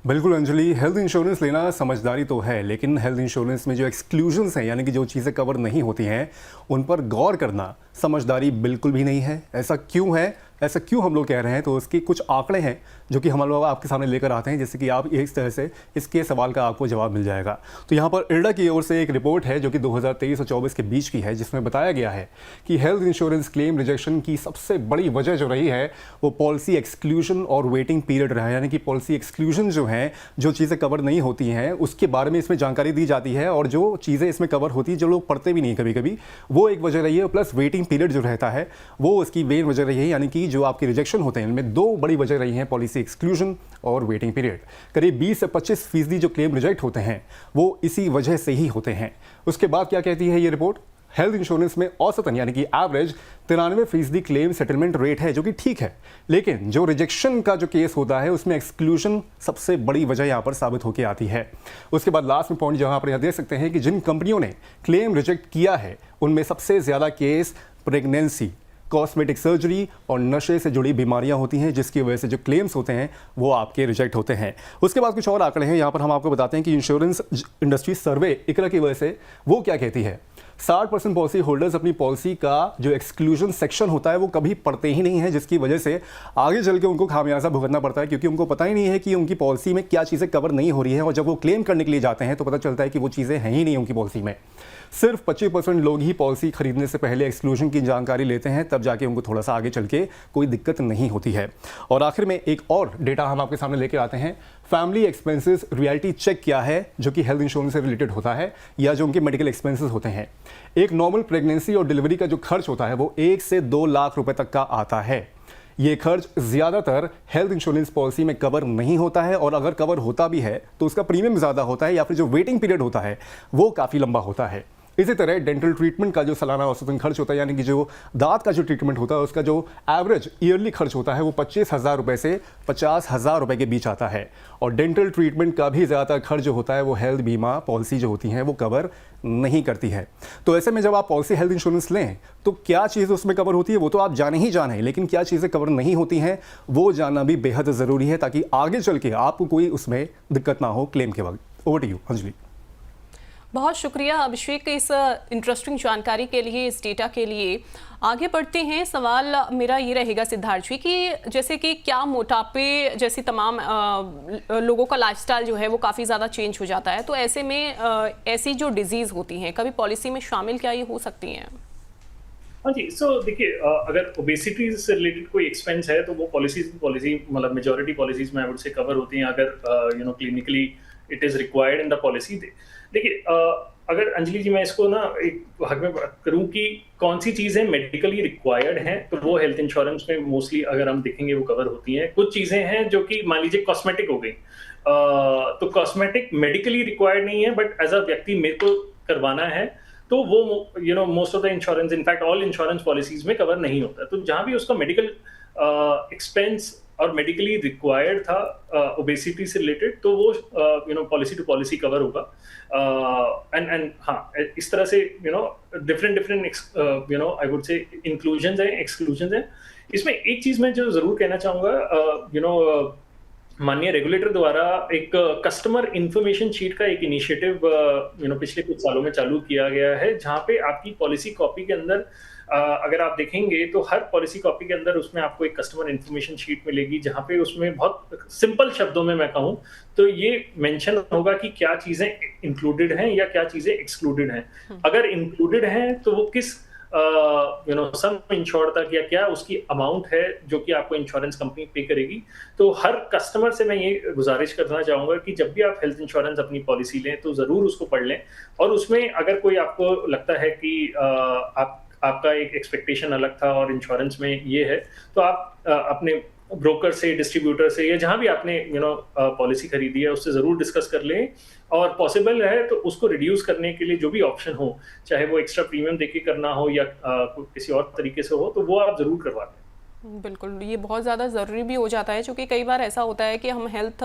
बिल्कुल अंजलि, हेल्थ इंश्योरेंस लेना समझदारी तो है, लेकिन हेल्थ इंश्योरेंस में जो एक्सक्लूजन्स हैं यानी कि जो चीज़ें कवर नहीं होती हैं उन पर गौर करना समझदारी बिल्कुल भी नहीं है। ऐसा क्यों है, ऐसा क्यों हम लोग कह रहे हैं, तो उसके कुछ आंकड़े हैं जो कि हम लोग आपके सामने लेकर आते हैं, जिससे कि आप इस तरह से इसके सवाल का आपको जवाब मिल जाएगा। तो यहाँ पर इरडा की ओर से एक रिपोर्ट है जो कि 2023 और 24 के बीच की है, जिसमें बताया गया है कि हेल्थ इंश्योरेंस क्लेम रिजेक्शन की सबसे बड़ी वजह जो रही है वो पॉलिसी एक्सक्लूजन और वेटिंग पीरियड रहा है। यानी कि पॉलिसी एक्सक्लूजन जो है, जो चीज़ें कवर नहीं होती हैं उसके बारे में इसमें जानकारी दी जाती है, और जो चीज़ें इसमें कवर होती है जो लोग पढ़ते भी नहीं कभी कभी, वो एक वजह रही है। प्लस वेटिंग पीरियड जो रहता है वो उसकी मेन वजह रही है। यानी कि जो आपके रिजेक्शन होते हैं इनमें 2 बड़ी वजह रही हैं, पॉलिसी एक्सक्लूजन और वेटिंग पीरियड। करीब 20 से 25% जो क्लेम रिजेक्ट होते हैं वो इसी वजह से ही होते हैं। उसके बाद क्या कहती है ये रिपोर्ट? हेल्थ इंश्योरेंस में औसतन यानी कि एवरेज 93% क्लेम सेटलमेंट रेट है, जो कि ठीक है। लेकिन जो रिजेक्शन का जो केस होता है उसमें एक्सक्लूजन सबसे बड़ी वजह यहाँ पर साबित होकर आती है। उसके बाद लास्ट में पॉइंट जहाँ पर यहाँ देख सकते हैं कि जिन कंपनियों ने क्लेम रिजेक्ट किया है उनमें सबसे ज़्यादा केस प्रेगनेंसी, कॉस्मेटिक सर्जरी और नशे से जुड़ी बीमारियां होती हैं, जिसकी वजह से जो क्लेम्स होते हैं वो आपके रिजेक्ट होते हैं। उसके बाद कुछ और आंकड़े हैं, यहाँ पर हम आपको बताते हैं कि इंश्योरेंस इंडस्ट्री सर्वे इकरा की वजह से वो क्या कहती है। 60% पॉलिसी होल्डर्स अपनी पॉलिसी का जो एक्सक्लूजन सेक्शन होता है वो कभी पढ़ते ही नहीं है, जिसकी वजह से आगे चल के उनको खामियाजा भुगतना पड़ता है, क्योंकि उनको पता ही नहीं है कि उनकी पॉलिसी में क्या चीज़ें कवर नहीं हो रही है। और जब वो क्लेम करने के लिए जाते हैं तो पता चलता है कि वो चीज़ें हैं ही नहीं उनकी पॉलिसी में। सिर्फ 25% लोग ही पॉलिसी खरीदने से पहले एक्सक्लूजन की जानकारी लेते हैं, तब जाके उनको थोड़ा सा आगे चल के कोई दिक्कत नहीं होती है। और आखिर में एक और डेटा हम आपके सामने लेके आते हैं। फैमिली एक्सपेंसेस रियलिटी चेक क्या है, जो कि हेल्थ इंश्योरेंस से रिलेटेड होता है या जो उनके मेडिकल एक्सपेंसेस होते हैं। एक नॉर्मल प्रेगनेंसी और डिलीवरी का जो खर्च होता है वो 1 से 2 लाख रुपए तक का आता है। ये खर्च ज़्यादातर हेल्थ इंश्योरेंस पॉलिसी में कवर नहीं होता है, और अगर कवर होता भी है तो उसका प्रीमियम ज़्यादा होता है या फिर जो वेटिंग पीरियड होता है वो काफ़ी लंबा होता है। इसी तरह डेंटल ट्रीटमेंट का जो सालाना औसतन खर्च होता है, यानी कि जो दांत का जो ट्रीटमेंट होता है उसका जो एवरेज ईयरली खर्च होता है वो 25,000 रुपये से 50,000 रुपये के बीच आता है। और डेंटल ट्रीटमेंट का भी ज़्यादातर खर्च जो होता है वो हेल्थ बीमा पॉलिसी जो होती हैं वो कवर नहीं करती है। तो ऐसे में जब आप पॉलिसी हेल्थ इंश्योरेंस लें तो क्या चीज़ उसमें कवर होती है वो तो आप जाने ही जाने, लेकिन क्या चीज़ें कवर नहीं होती हैं वो जानना भी बेहद ज़रूरी है, ताकि आगे चल के आपको कोई उसमें दिक्कत ना हो क्लेम के वक्त। Over to you Anjali. बहुत शुक्रिया अभिषेक इस इंटरेस्टिंग जानकारी के लिए, इस डेटा के लिए। आगे बढ़ते हैं। सवाल मेरा ये रहेगा सिद्धार्थ जी कि जैसे कि क्या मोटापे जैसी तमाम लोगों का लाइफस्टाइल जो है वो काफ़ी ज़्यादा चेंज हो जाता है, तो ऐसे में ऐसी जो डिजीज़ होती हैं कभी पॉलिसी में शामिल क्या ये हो सकती हैं? हाँ जी, सो देखिए, अगर ओबेसिटी से रिलेटेड कोई एक्सपेंस है तो वो पॉलिसी मतलब मेजॉरिटी पॉलिसीज में आई वुड से कवर होती हैं, अगर clinically it is required in the policy. देखिए, अगर अंजलि जी मैं इसको ना एक भाग में बात करूं कि कौन सी चीज़ें मेडिकली रिक्वायर्ड हैं, तो वो हेल्थ इंश्योरेंस में मोस्टली अगर हम देखेंगे वो कवर होती हैं। कुछ चीज़ें हैं जो कि मान लीजिए कॉस्मेटिक हो गई, तो कॉस्मेटिक मेडिकली रिक्वायर्ड नहीं है, बट एज अ व्यक्ति मेरे को करवाना है तो वो most of the insurance, in fact all insurance policies में कवर नहीं होता। तो जहाँ भी उसका मेडिकल एक्सपेंस और मेडिकली रिक्वायर्ड था ओबेसिटी से रिलेटेड, तो वो पॉलिसी टू पॉलिसी कवर होगा। एंड हाँ, इस तरह से different I would say inclusions हैं, एक्सक्लूजन्स हैं। इसमें एक चीज मैं जो जरूर कहना चाहूंगा, माननीय रेगुलेटर द्वारा एक कस्टमर इंफॉर्मेशन शीट का एक इनिशिएटिव पिछले कुछ सालों में चालू किया गया है, जहाँ पे आपकी पॉलिसी कॉपी के अंदर अगर आप देखेंगे तो हर पॉलिसी कॉपी के अंदर उसमें आपको एक कस्टमर इंफॉर्मेशन शीट मिलेगी, जहाँ पे उसमें बहुत सिंपल शब्दों में मैं कहूँ तो ये मेंशन होगा कि क्या चीजें इंक्लूडेड हैं या क्या चीजें एक्सक्लूडेड हैं। अगर इंक्लूडेड हैं तो वो किस सम इंश्योर तक या क्या उसकी अमाउंट है जो कि आपको इंश्योरेंस कंपनी पे करेगी। तो हर कस्टमर से मैं ये गुजारिश करना चाहूंगा कि जब भी आप हेल्थ इंश्योरेंस अपनी पॉलिसी लें तो जरूर उसको पढ़ लें, और उसमें अगर कोई आपको लगता है कि आपका एक एक्सपेक्टेशन अलग था और इंश्योरेंस में ये है, तो आप अपने ब्रोकर से, डिस्ट्रीब्यूटर से या जहां भी आपने पॉलिसी खरीदी है उससे जरूर डिस्कस कर लें, और पॉसिबल है तो उसको रिड्यूस करने के लिए जो भी ऑप्शन हो, चाहे वो एक्स्ट्रा प्रीमियम देके करना हो या किसी और तरीके से हो, तो वो आप जरूर करवा लें। बिल्कुल, ये बहुत ज़्यादा ज़रूरी भी हो जाता है, क्योंकि कई बार ऐसा होता है कि हम हेल्थ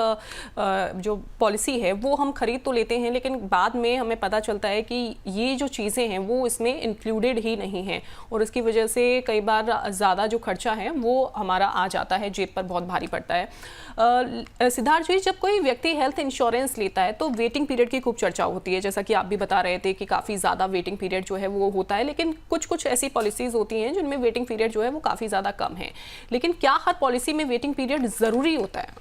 जो पॉलिसी है वो हम खरीद तो लेते हैं, लेकिन बाद में हमें पता चलता है कि ये जो चीज़ें हैं वो इसमें इंक्लूडेड ही नहीं हैं, और इसकी वजह से कई बार ज़्यादा जो खर्चा है वो हमारा आ जाता है, जेब पर बहुत भारी पड़ता है। सिद्धार्थ जी, जब कोई व्यक्ति हेल्थ इंश्योरेंस लेता है तो वेटिंग पीरियड की खूब चर्चा होती है, जैसा कि आप भी बता रहे थे कि काफ़ी ज़्यादा वेटिंग पीरियड जो है वो होता है, लेकिन कुछ ऐसी पॉलिसीज़ होती हैं जिनमें वेटिंग पीरियड जो है वो काफ़ी ज़्यादा कम है। लेकिन क्या हर पॉलिसी में वेटिंग पीरियड जरूरी होता है?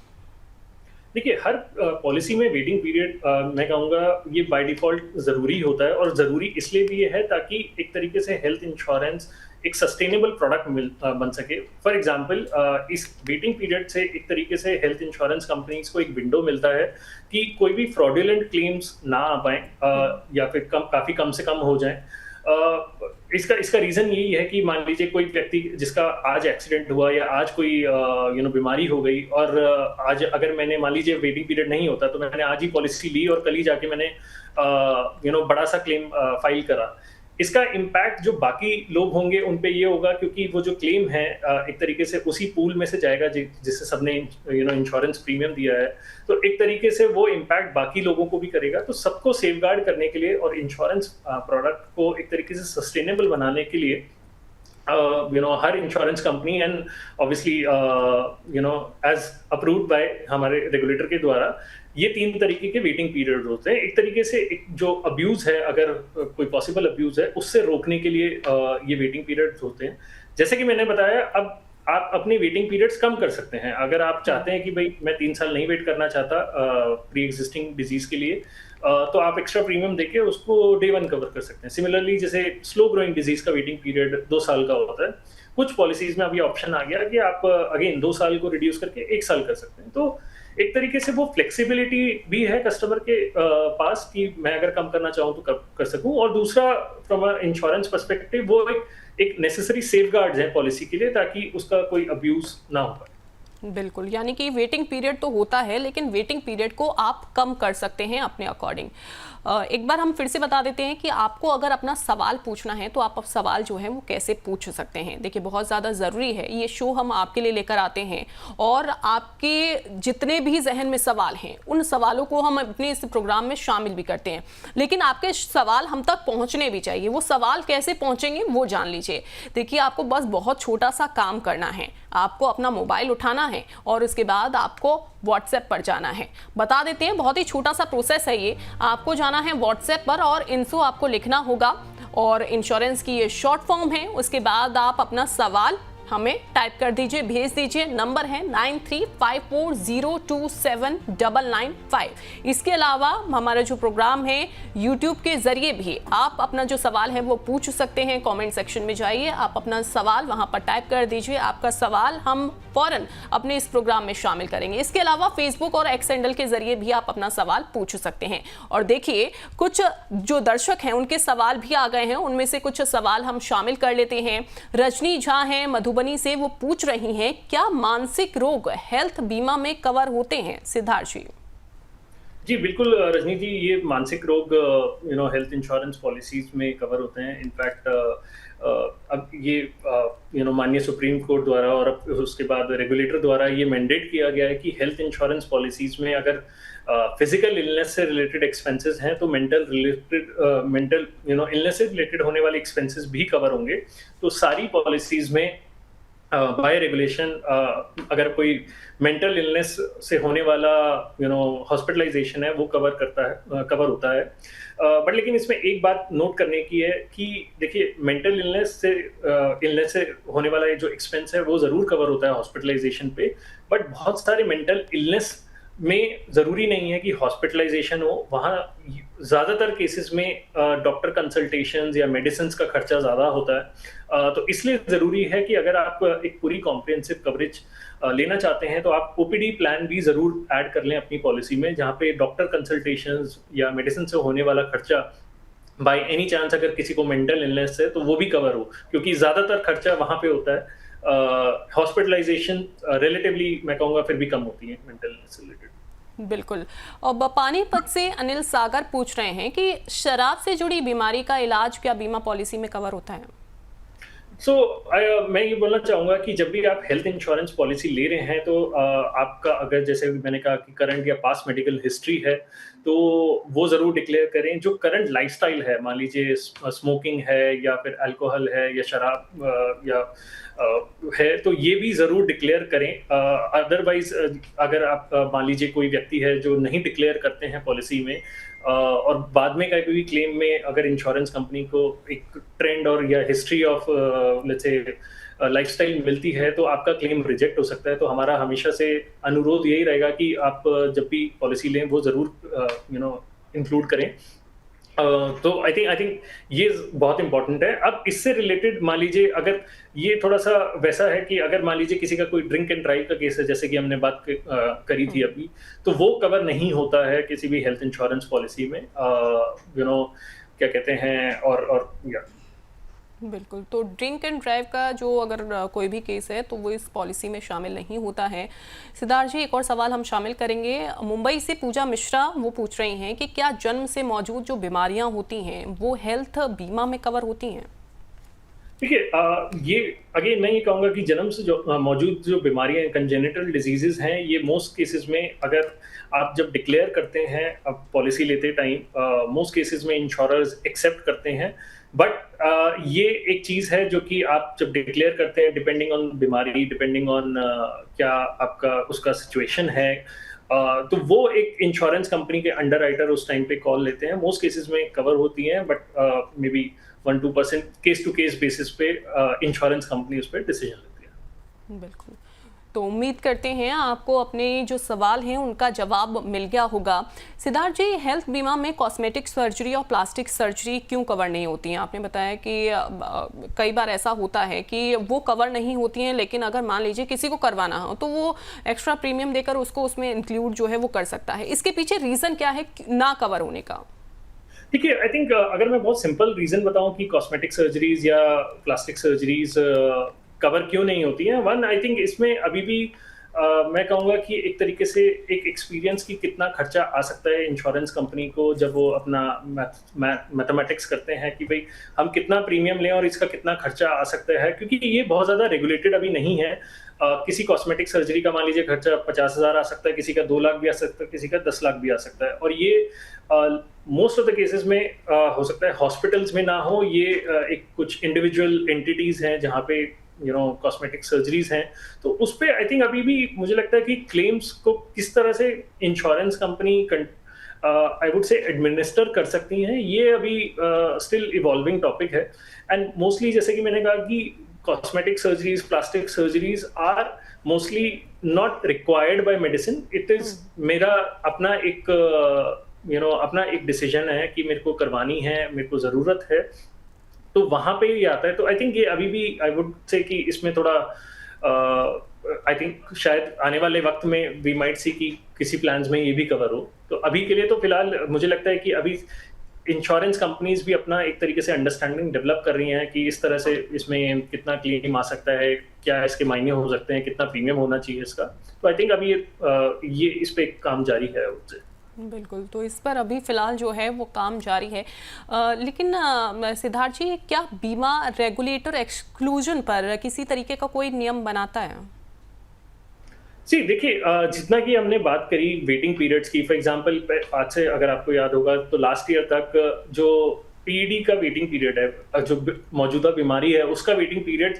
देखिए, हर पॉलिसी में वेटिंग पीरियड मैं कहूँगा ये बाय डिफॉल्ट ज़रूरी होता है, और ज़रूरी इसलिए भी है ताकि एक तरीके से हेल्थ इंश्योरेंस एक सस्टेनेबल प्रोडक्ट बन सके। फॉर एग्जांपल, इस वेटिंग पीरियड से एक तरीके से हेल्थ इंश्योरेंस कंपनीज को एक विंडो मिलता है कि कोई भी फ्रॉडुलेंट क्लेम्स ना आ पाए या फिर काफ़ी कम से कम हो जाए। इसका रीजन यही है कि मान लीजिए कोई व्यक्ति जिसका आज एक्सीडेंट हुआ या आज कोई बीमारी हो गई, और आज अगर मैंने मान लीजिए वेटिंग पीरियड नहीं होता तो मैंने आज ही पॉलिसी ली और कल ही जाके मैंने बड़ा सा क्लेम फाइल करा। इसका इम्पैक्ट जो बाकी लोग होंगे उन पे ये होगा, क्योंकि वो जो क्लेम है एक तरीके से उसी पूल में से जाएगा जिससे सबने इंश्योरेंस प्रीमियम दिया है, तो एक तरीके से वो इम्पैक्ट बाकी लोगों को भी करेगा। तो सबको सेफगार्ड करने के लिए और इंश्योरेंस प्रोडक्ट को एक तरीके से सस्टेनेबल बनाने के लिए हर insurance company and obviously as approved by हमारे रेगुलेटर के द्वारा ये 3 तरीके के वेटिंग पीरियड होते हैं। एक तरीके से एक जो अब्यूज है, अगर कोई पॉसिबल अब्यूज है, उससे रोकने के लिए ये वेटिंग पीरियड्स होते हैं। जैसे कि मैंने बताया, अब आप अपने वेटिंग पीरियड्स कम कर सकते हैं। अगर आप चाहते हैं कि भाई मैं 3 साल नहीं वेट करना चाहता प्री एग्जिस्टिंग डिजीज के लिए, तो आप एक्स्ट्रा प्रीमियम देके उसको डे 1 कवर कर सकते हैं। सिमिलरली जैसे स्लो ग्रोइंग डिजीज का वेटिंग पीरियड 2 साल का होता है, कुछ पॉलिसीज में अभी ऑप्शन आ गया कि आप अगेन 2 साल को रिड्यूस करके 1 साल कर सकते हैं। तो एक तरीके से वो फ्लेक्सिबिलिटी भी है कस्टमर के पास कि मैं अगर कम करना चाहूँ तो कर सकूँ। और दूसरा, फ्रॉम इंश्योरेंस पर्सपेक्टिव, वो एक नेसेसरी सेफगार्ड्स है पॉलिसी के लिए, ताकि उसका कोई अब्यूज ना हो पाए। बिल्कुल, यानी कि वेटिंग पीरियड तो होता है, लेकिन वेटिंग पीरियड को आप कम कर सकते हैं अपने अकॉर्डिंग। एक बार हम फिर से बता देते हैं कि आपको अगर अपना सवाल पूछना है तो आप सवाल जो है वो कैसे पूछ सकते हैं। देखिए, बहुत ज़्यादा ज़रूरी है, ये शो हम आपके लिए लेकर आते हैं और आपके जितने भी जहन में सवाल हैं उन सवालों को हम अपने इस प्रोग्राम में शामिल भी करते हैं, लेकिन आपके सवाल हम तक पहुँचने भी चाहिए। वो सवाल कैसे पहुँचेंगे वो जान लीजिए। देखिए, आपको बस बहुत छोटा सा काम करना है, आपको अपना मोबाइल उठाना है और उसके बाद आपको व्हाट्सएप पर जाना है। बता देते हैं, बहुत ही छोटा सा प्रोसेस है ये। आपको जाना है व्हाट्सएप पर और इन्फो आपको लिखना होगा और इंश्योरेंस की ये शॉर्ट फॉर्म है। उसके बाद आप अपना सवाल हमें टाइप कर दीजिए, भेज दीजिए। नंबर है 9354027995। इसके अलावा हमारा जो प्रोग्राम है यूट्यूब के जरिए भी आप अपना जो सवाल है वो पूछ सकते हैं। कमेंट सेक्शन में जाइए, आप अपना सवाल वहां पर टाइप कर दीजिए। आपका सवाल हम फौरन अपने इस प्रोग्राम में शामिल करेंगे। इसके अलावा फेसबुक और एक्स हैंडल के जरिए भी आप अपना सवाल पूछ सकते हैं। और देखिए, कुछ जो दर्शक हैं उनके सवाल भी आ गए हैं, उनमें से कुछ सवाल हम शामिल कर लेते हैं। रजनी झा हैं मधुबनी से, वो पूछ रही हैं, क्या मानसिक रोग हेल्थ बीमा में कवर होते हैं? सिद्धार्थ जी। जी बिल्कुल रजनी जी, ये मानसिक रोग हेल्थ इंश्योरेंस पॉलिसीज में कवर होते हैं। इनफैक्ट अब ये माननीय सुप्रीम कोर्ट द्वारा और अब उसके बाद रेगुलेटर द्वारा ये मैंडेट किया गया है कि हेल्थ इंश्योरेंस पॉलिसीज में अगर फिजिकल इलनेस से रिलेटेड एक्सपेंसेस हैं तो मेंटल इलनेस से रिलेटेड होने वाले एक्सपेंसेस भी कवर होंगे। तो सारी पॉलिसीज में बाय रेगुलेशन अगर कोई मेंटल इलनेस से होने वाला हॉस्पिटलाइजेशन है वो कवर होता है। बट लेकिन इसमें एक बात नोट करने की है कि देखिए, मेंटल इलनेस से होने वाला ये जो एक्सपेंस है वो जरूर कवर होता है हॉस्पिटलाइजेशन पे। बट बहुत सारे मेंटल इलनेस में जरूरी नहीं है कि हॉस्पिटलाइजेशन हो। वहाँ ज्यादातर केसेस में डॉक्टर कंसल्टेशंस या मेडिसिन का खर्चा ज्यादा होता है। तो इसलिए जरूरी है कि अगर आप एक पूरी कॉम्प्रिहेंसिव कवरेज लेना चाहते हैं तो आप ओपीडी प्लान भी जरूर ऐड कर लें अपनी पॉलिसी में, जहाँ पे डॉक्टर कंसल्टेशंस या मेडिसिन से होने वाला खर्चा बाय एनी चांस अगर किसी को मेंटल इलनेस है तो वो भी कवर हो, क्योंकि ज्यादातर खर्चा वहाँ पे होता है। हॉस्पिटलाइजेशन रिलेटिवली मैं कहूँगा फिर भी कम होती है मेंटल इलनेस से रिलेटेड। बिल्कुल। अब पानीपत से अनिल सागर पूछ रहे हैं कि शराब से जुड़ी बीमारी का इलाज क्या बीमा पॉलिसी में कवर होता है? मैं ये बोलना चाहूँगा कि जब भी आप हेल्थ इंश्योरेंस पॉलिसी ले रहे हैं तो आपका अगर जैसे मैंने कहा कि करंट या पास्ट मेडिकल हिस्ट्री है तो वो ज़रूर डिक्लेयर करें। जो करंट लाइफस्टाइल है, मान लीजिए स्मोकिंग है या फिर अल्कोहल है या शराब या है, तो ये भी ज़रूर डिक्लेयर करें। अदरवाइज अगर आप मान लीजिए कोई व्यक्ति है जो नहीं डिक्लेयर करते हैं पॉलिसी में और बाद में कहीं भी क्लेम में अगर इंश्योरेंस कंपनी को एक ट्रेंड और या history of let's say lifestyle मिलती है तो आपका क्लेम रिजेक्ट हो सकता है। तो हमारा हमेशा से अनुरोध यही रहेगा कि आप जब भी पॉलिसी लें वो ज़रूर इंक्लूड करें। तो आई थिंक ये बहुत इंपॉर्टेंट है। अब इससे रिलेटेड मान लीजिए अगर ये थोड़ा सा वैसा है कि अगर मान लीजिए किसी का कोई ड्रिंक एंड ड्राइव का केस है, जैसे कि हमने बात करी थी अभी, तो वो कवर नहीं होता है किसी भी हेल्थ इंश्योरेंस पॉलिसी में। क्या कहते हैं और या बिल्कुल। तो ड्रिंक एंड ड्राइव का जो अगर कोई भी केस है तो वो इस पॉलिसी में शामिल नहीं होता है। सिद्धार्थ जी, एक और सवाल हम शामिल करेंगे। मुंबई से पूजा मिश्रा वो पूछ रही हैं कि क्या जन्म से मौजूद जो बीमारियां होती हैं वो हेल्थ बीमा में कवर होती हैं? देखिए, ये अगेन मैं ये कहूँगा कि जन्म से जो मौजूद जो बीमारियां कंजेनिटल डिजीजेज हैं, ये मोस्ट केसेस में अगर आप जब डिक्लेयर करते हैं अब पॉलिसी लेते टाइम, मोस्ट केसेस में इंश्योरर्स एक्सेप्ट करते हैं। बट ये एक चीज़ है जो कि आप जब डिक्लेयर करते हैं, डिपेंडिंग ऑन बीमारी, डिपेंडिंग ऑन क्या आपका उसका सिचुएशन है, तो वो एक इंश्योरेंस कंपनी के अंडरराइटर उस टाइम पे कॉल लेते हैं। मोस्ट केसेस में कवर होती हैं, but maybe 1-2% case to case basis पे इंश्योरेंस कंपनी उस पर डिसीजन लेती है। बिल्कुल। तो उम्मीद करते हैं आपको अपने जो सवाल हैं उनका जवाब मिल गया होगा। सिद्धार्थ जी, हेल्थ बीमा में कॉस्मेटिक सर्जरी और प्लास्टिक सर्जरी क्यों कवर नहीं होती हैं? आपने बताया कि कई बार ऐसा होता है कि वो कवर नहीं होती हैं, लेकिन अगर मान लीजिए किसी को करवाना हो तो वो एक्स्ट्रा प्रीमियम देकर उसको उसमें इंक्लूड जो है वो कर सकता है। इसके पीछे रीज़न क्या है ना कवर होने का? देखिए, आई थिंक अगर मैं बहुत सिंपल रीजन बताऊं कि कॉस्मेटिक सर्जरीज या प्लास्टिक सर्जरीज कवर क्यों नहीं होती हैं, वन, आई थिंक इसमें अभी भी मैं कहूँगा कि एक तरीके से एक एक्सपीरियंस की कितना खर्चा आ सकता है इंश्योरेंस कंपनी को जब वो अपना मैथमेटिक्स करते हैं कि भाई हम कितना प्रीमियम लें और इसका कितना खर्चा आ सकता है, क्योंकि ये बहुत ज़्यादा रेगुलेटेड अभी नहीं है। किसी कॉस्मेटिक सर्जरी का मान लीजिए खर्चा 50,000 आ सकता है, किसी का 2 लाख भी आ सकता है, किसी का 10 लाख भी आ सकता है। और ये मोस्ट ऑफ द केसेस में हो सकता है हॉस्पिटल्स में ना हो, ये एक कुछ इंडिविजुअल एंटिटीज हैं जहाँ पे कॉस्मेटिक सर्जरीज हैं। तो उस पर आई थिंक अभी भी मुझे लगता है कि क्लेम्स को किस तरह से insurance company I would say administer कर सकती हैं, ये अभी स्टिल इवॉल्विंग टॉपिक है। एंड मोस्टली जैसे कि मैंने कहा कि cosmetic surgeries, plastic surgeries are mostly not required by medicine. It is मेरा अपना एक अपना एक डिसीजन है कि मेरे को करवानी है, मेरे को ज़रूरत है, तो वहाँ पे ये आता है। तो आई थिंक ये अभी भी आई वुड से कि इसमें थोड़ा आई थिंक शायद आने वाले वक्त में वी माइट सी कि किसी प्लान्स में ये भी कवर हो। तो अभी के लिए तो फिलहाल मुझे लगता है कि अभी इंश्योरेंस कंपनीज भी अपना एक तरीके से अंडरस्टैंडिंग डेवलप कर रही हैं कि इस तरह से इसमें कितना क्लेम आ सकता है, क्या इसके मायने हो सकते हैं, कितना प्रीमियम होना चाहिए इसका। तो आई थिंक अभी ये इस पे काम जारी है उससे। बिल्कुल, तो इस पर अभी फ़िलहाल जो है वो काम जारी है। लेकिन सिद्धार्थ जी, क्या बीमा रेगुलेटर एक्सक्लूजन पर किसी तरीके का कोई नियम बनाता है? जी, देखिए, जितना कि हमने बात करी वेटिंग पीरियड्स की, फॉर एग्जांपल आज से अगर आपको याद होगा तो लास्ट ईयर तक जो पीईडी का वेटिंग पीरियड है, जो मौजूदा बीमारी है उसका वेटिंग पीरियड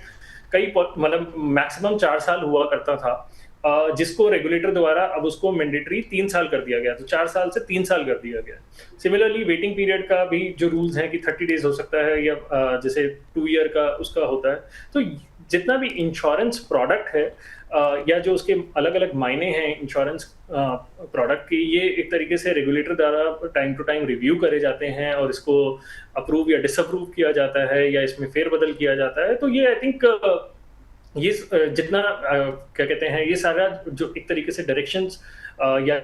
मतलब मैक्सिमम 4 साल हुआ करता था, जिसको रेगुलेटर द्वारा अब उसको मैंडेटरी 3 साल कर दिया गया, तो 4 साल से 3 साल कर दिया गया। सिमिलरली वेटिंग पीरियड का भी जो रूल्स हैं कि 30 डेज हो सकता है या जैसे 2 ईयर का उसका होता है। तो जितना भी इंश्योरेंस प्रोडक्ट है या जो उसके अलग अलग मायने हैं इंश्योरेंस प्रोडक्ट के, ये एक तरीके से रेगुलेटर द्वारा टाइम टू टाइम रिव्यू करे जाते हैं और इसको अप्रूव या डिसअप्रूव किया जाता है या इसमें फेरबदल किया जाता है। तो ये आई थिंक ये जितना क्या कहते हैं, ये सारा जो एक तरीके से डायरेक्शंस या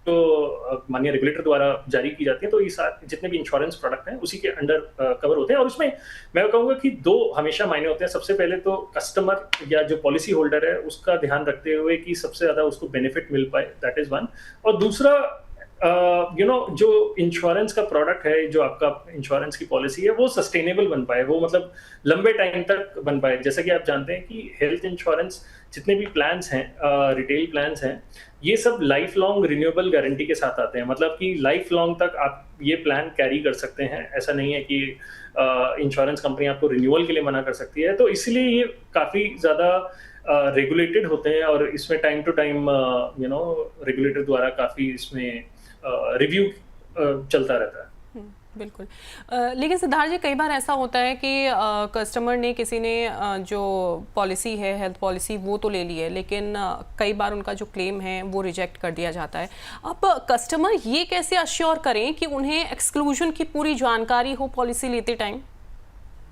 तो माननीय रेगुलेटर द्वारा जारी की जाती है, तो ये जितने भी इंश्योरेंस प्रोडक्ट हैं उसी के अंडर कवर होते हैं। और उसमें मैं कहूँगा कि 2 हमेशा मायने होते हैं। सबसे पहले तो कस्टमर या जो पॉलिसी होल्डर है उसका ध्यान रखते हुए कि सबसे ज़्यादा उसको बेनिफिट मिल पाए, दैट इज़ वन। और दूसरा जो इंश्योरेंस का प्रोडक्ट है, जो आपका इंश्योरेंस की पॉलिसी है, वो सस्टेनेबल बन पाए, वो मतलब लंबे टाइम तक बन पाए। जैसा कि आप जानते हैं कि हेल्थ इंश्योरेंस जितने भी प्लान्स हैं, रिटेल प्लान्स हैं, ये सब लाइफ लॉन्ग रिन्यूएबल गारंटी के साथ आते हैं। मतलब कि लाइफ लॉन्ग तक आप ये प्लान कैरी कर सकते हैं। ऐसा नहीं है कि इंश्योरेंस कंपनी आपको रिन्यूअल के लिए मना कर सकती है। तो इसलिए ये काफ़ी ज़्यादा रेगुलेटेड होते हैं और इसमें टाइम टू टाइम रेगुलेटर द्वारा काफ़ी इसमें रिव्यू चलता रहता है। बिल्कुल। लेकिन सिद्धार्थ जी, कई बार ऐसा होता है कि कस्टमर ने किसी ने जो पॉलिसी है, हेल्थ पॉलिसी, वो तो ले ली है, लेकिन कई बार उनका जो क्लेम है वो रिजेक्ट कर दिया जाता है। अब कस्टमर ये कैसे अश्योर करें कि उन्हें एक्सक्लूजन की पूरी जानकारी हो पॉलिसी लेते टाइम?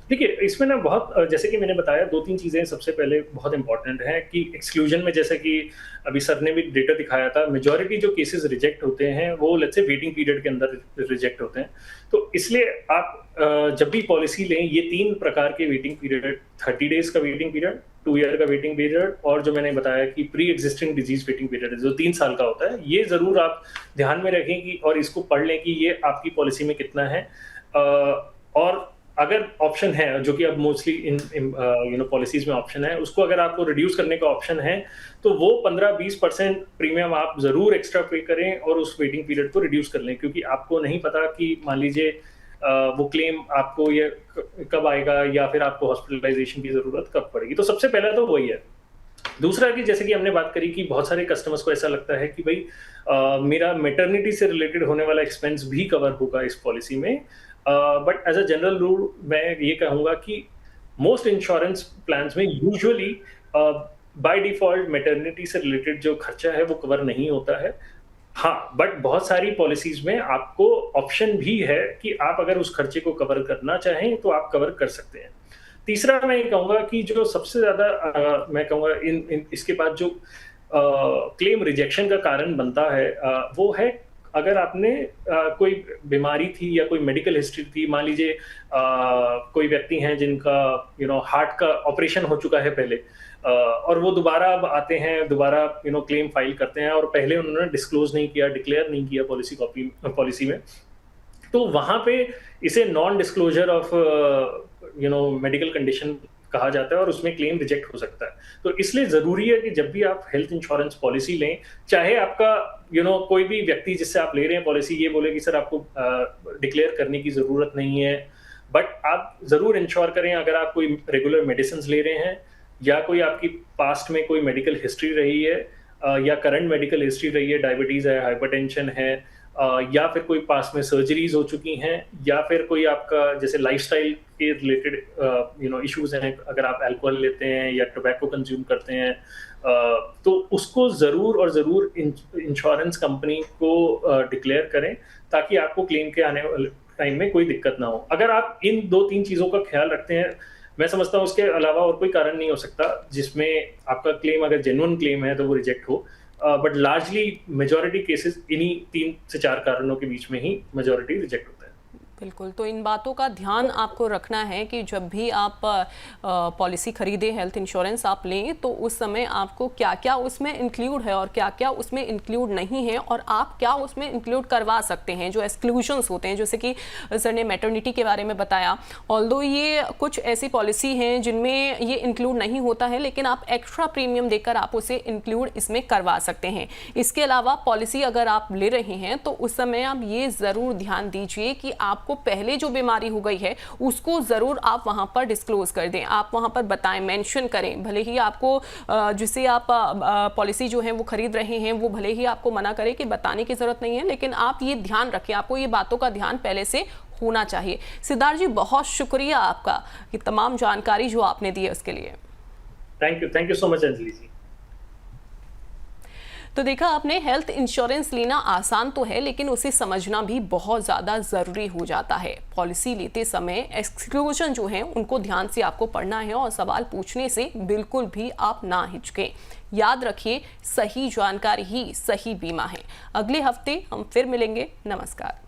देखिए, इसमें ना बहुत जैसे कि मैंने बताया 2-3 चीज़ें सबसे पहले बहुत इंपॉर्टेंट हैं कि एक्सक्लूजन में, जैसे कि अभी सर ने भी डेटा दिखाया था, मेजॉरिटी जो केसेस रिजेक्ट होते हैं वो लेट्स से वेटिंग पीरियड के अंदर रिजेक्ट होते हैं। तो इसलिए आप जब भी पॉलिसी लें, ये 3 प्रकार के वेटिंग पीरियड, 30 डेज का वेटिंग पीरियड, 2 ईयर का वेटिंग पीरियड और जो मैंने बताया कि pre existing disease waiting period जो 3 साल का होता है, ये ज़रूर आप ध्यान में रखें कि और इसको पढ़ लें कि ये आपकी पॉलिसी में कितना है। और अगर ऑप्शन है, जो कि अब मोस्टली इन पॉलिसीज में ऑप्शन है, उसको अगर आपको रिड्यूस करने का ऑप्शन है तो वो 15-20% प्रीमियम आप जरूर एक्स्ट्रा पे करें और उस वेटिंग पीरियड को रिड्यूस कर लें, क्योंकि आपको नहीं पता कि मान लीजिए वो क्लेम आपको ये कब आएगा या फिर आपको हॉस्पिटलाइजेशन की जरूरत कब पड़ेगी। तो सबसे पहला तो वही है। दूसरा कि जैसे कि हमने बात करी कि बहुत सारे कस्टमर्स को ऐसा लगता है कि भाई मेरा मैटरनिटी से रिलेटेड होने वाला एक्सपेंस भी कवर होगा इस पॉलिसी में, but as a general rule मैं ये कहूँगा कि मोस्ट इंश्योरेंस प्लान्स में यूजुअली बाय डिफॉल्ट मैटरनिटी से रिलेटेड जो खर्चा है वो कवर नहीं होता है। हाँ, बट बहुत सारी पॉलिसीज में आपको ऑप्शन भी है कि आप अगर उस खर्चे को कवर करना चाहें तो आप कवर कर सकते हैं। तीसरा मैं ये कहूँगा कि जो सबसे ज़्यादा मैं कहूँगा इसके बाद जो क्लेम रिजेक्शन का कारण बनता है वो है अगर आपने कोई बीमारी थी या कोई मेडिकल हिस्ट्री थी। मान लीजिए कोई व्यक्ति हैं जिनका हार्ट का ऑपरेशन हो चुका है पहले, और वो दोबारा अब आते हैं, दोबारा क्लेम फाइल करते हैं और पहले उन्होंने डिस्क्लोज नहीं किया, डिक्लेयर नहीं किया पॉलिसी में, तो वहां पे इसे non disclosure of medical condition कहा जाता है और उसमें क्लेम रिजेक्ट हो सकता है। तो इसलिए जरूरी है कि जब भी आप हेल्थ इंश्योरेंस पॉलिसी लें, चाहे आपका कोई भी व्यक्ति जिससे आप ले रहे हैं पॉलिसी ये बोले कि सर आपको डिक्लेयर करने की जरूरत नहीं है, बट आप जरूर इंश्योर करें अगर आप कोई रेगुलर मेडिसिन ले रहे हैं या कोई आपकी पास्ट में कोई मेडिकल हिस्ट्री रही है या करंट मेडिकल हिस्ट्री रही है, डायबिटीज है, हाइपरटेंशन है, या फिर कोई पास में सर्जरीज हो चुकी हैं, या फिर कोई आपका जैसे लाइफस्टाइल के रिलेटेड इश्यूज हैं, अगर आप अल्कोहल लेते हैं या टोबैको कंज्यूम करते हैं, तो उसको ज़रूर और ज़रूर इंश्योरेंस कंपनी को डिक्लेयर करें ताकि आपको क्लेम के आने वाले टाइम में कोई दिक्कत ना हो। अगर आप इन 2-3 चीज़ों का ख्याल रखते हैं, मैं समझता हूँ उसके अलावा और कोई कारण नहीं हो सकता जिसमें आपका क्लेम, अगर जेन्युइन क्लेम है तो वो रिजेक्ट हो। बट लार्जली मेजॉरिटी केसेस इन्हीं 3 से 4 कारणों के बीच में ही मेजॉरिटी रिजेक्ट होता है। बिल्कुल, तो इन बातों का ध्यान आपको रखना है कि जब भी आप पॉलिसी खरीदें, हेल्थ इंश्योरेंस आप लें, तो उस समय आपको क्या क्या उसमें इंक्लूड है और क्या क्या उसमें इंक्लूड नहीं है और आप क्या उसमें इंक्लूड करवा सकते हैं। जो एक्सक्लूजन्स होते हैं, जैसे कि सर ने मैटरनिटी के बारे में बताया, ऑल्दो ये कुछ ऐसी पॉलिसी हैं जिनमें ये इंक्लूड नहीं होता है, लेकिन आप एक्स्ट्रा प्रीमियम देकर आप उसे इंक्लूड इसमें करवा सकते हैं। इसके अलावा पॉलिसी अगर आप ले रहे हैं तो उस समय आप ये ज़रूर ध्यान दीजिए कि आपको पहले जो बीमारी हो गई है उसको जरूर आप वहां पर डिस्क्लोज कर दें, आप वहां पर बताएं, मेंशन करें। भले ही आपको जिससे आप पॉलिसी जो है वो खरीद रहे हैं वो भले ही आपको मना करे कि बताने की जरूरत नहीं है, लेकिन आप ये ध्यान रखें, आपको ये बातों का ध्यान पहले से होना चाहिए। सिद्धार्थ जी, बहुत शुक्रिया आपका ये तमाम जानकारी जो आपने दी है उसके लिए। Thank you so much Anjali ji. तो देखा आपने, हेल्थ इंश्योरेंस लेना आसान तो है लेकिन उसे समझना भी बहुत ज़्यादा ज़रूरी हो जाता है। पॉलिसी लेते समय एक्सक्लूजन जो है उनको ध्यान से आपको पढ़ना है और सवाल पूछने से बिल्कुल भी आप ना हिचकें। याद रखिए, सही जानकारी ही सही बीमा है। अगले हफ्ते हम फिर मिलेंगे। नमस्कार।